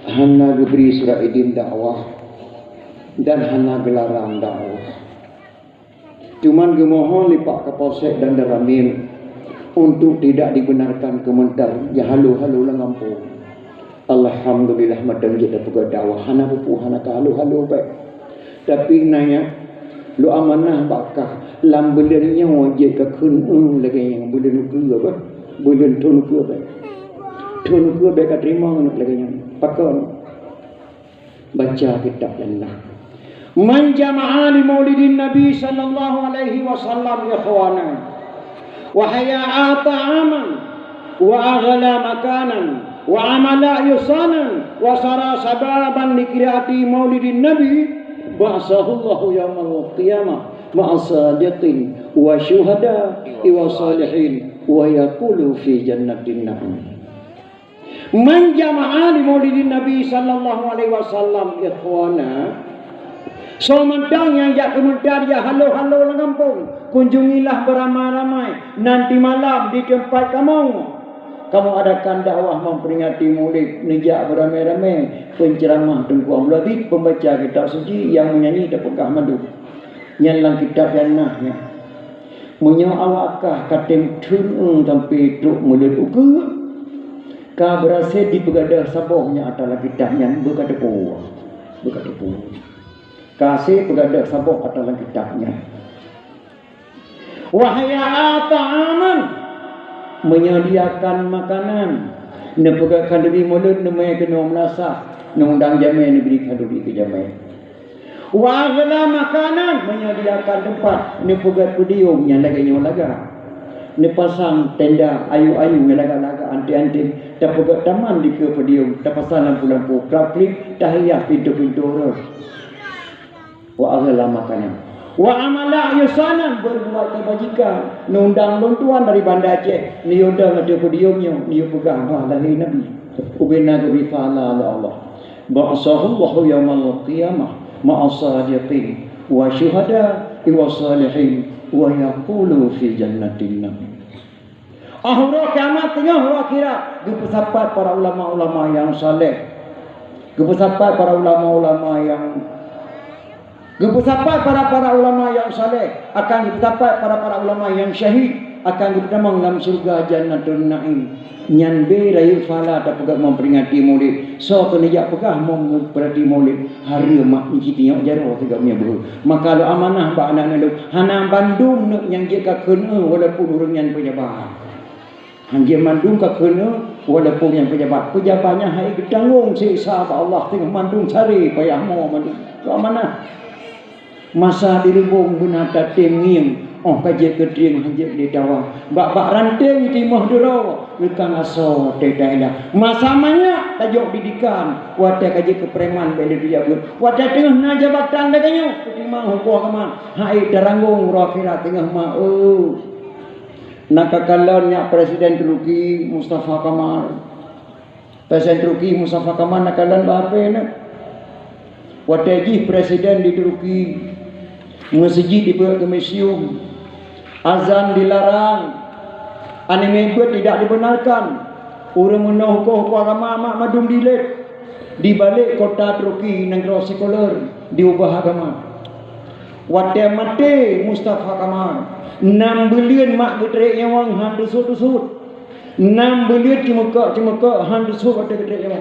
hana geberi surat idin dakwah dan hana gelarang dakwah. Cuman gemohon lipat Kapolsek dan Ramil untuk tidak dibenarkan komentar ya halu-halu lah ngampung. Alhamdulillah madang kita pegawai dakwah hana pupu hana ka halu-halu baik. Tapi nanya lu amanah bakah lam belennya wajib ke kun lagi yang belen ku apa belen tun ku baik. Tun ku baik terima nak lagi yang pakon baca kitab Allah. Man jama'a li maulidin Nabi sallallahu alaihi wasallam ya khawana wa haya'a ta'aman wa aghla makanan wa amala yusanan wa sara sababan likriati maulidin Nabi ba'asahullahu yawmal qiyamah ma'a sadiqin wa syuhada wa salihin wa yaqulu fi jannatin na'im. Man jama'a li maulidin Nabi sallallahu alaihi wasallam ikhwana. So mentang yang jak komentar ya halo-halo lang kampung. Kunjungilah beramai-ramai nanti malam di tempat kamu adakan dakwah memperingati Maulid nejak beramai-ramai penceramah Tunku Amladi pembaca kitab suci yang menyanyi dan pegah madu nyalang kitab yang nahnya menyo awakah katem tun sampai truk mulut uku ka berasa di begadah sabohnya adalah kitabnya berkata puas kasih begadah saboh adalah kitabnya wahaya ta'aman menyediakan makanan nepegakan diri mulut nemai kena melasah nundang jamai negeri kaduri ke jamai wa aghla makanan menyediakan tempat nepegat podium yang laganya laga nepasang tenda ayu-ayu yang laga-laga anti-anti dapegat taman di ke podium tapasang lampu-lampu klip tahiyah pintu-pintu wa aghla makanan wa amala yusanan berbuat kebajikan nundang lontuan dari Banda Aceh ni undang ada podiumnya ni pegang lahir Nabi ubina bi fa'ala Allah ba'asahullahu yawmal qiyamah ma'a sadiqin wa syuhada wa salihin wa yaqulu fi jannatin na'im. Akhir kiamat tengah akhirat dipesapat para ulama-ulama yang saleh dipesapat para ulama-ulama yang Gepesapat para ulama yang saleh akan dipesapat para ulama yang syahid akan ditemang dalam surga Jannatul Naim. Nyan be rayu fala tak pegak memperingati Maulid. So kena jak pegah memperingati Maulid hari mak ni tengok jaro tiga punya bro. Maka lo amanah ba anak lu hana Bandung nak yang jeka kena walaupun urang yang pejabat. Hangge Bandung ka kena walaupun yang pejabatnya hai gedangong siksa Allah tengah Bandung cari payah mau Bandung. Lo amanah masa dirubung benata tenging kaje kedring hanje di dawa bak ranteng timah duro lekang aso tetaila masamanya tajuk didikan wata kaje kepreman beli dia ber wata tengah na jabatan daganyo terima hukum kama hai daranggung akhirat tengah ma nakakalonnya Presiden Turki Mustafa Kemal nakalan bape nak wata ji presiden di Turki masjid dibuat ke museum, azan dilarang, anime buat tidak dibenarkan, orang menuhuh agama mak madum dilet, di balik kota Turki negara sekular diubah agama. Wadah mati Mustafa Kemal, 6 bilion mak getrek yang wang han dusut, 6 bilion cemeka han dusut wadah getrek yang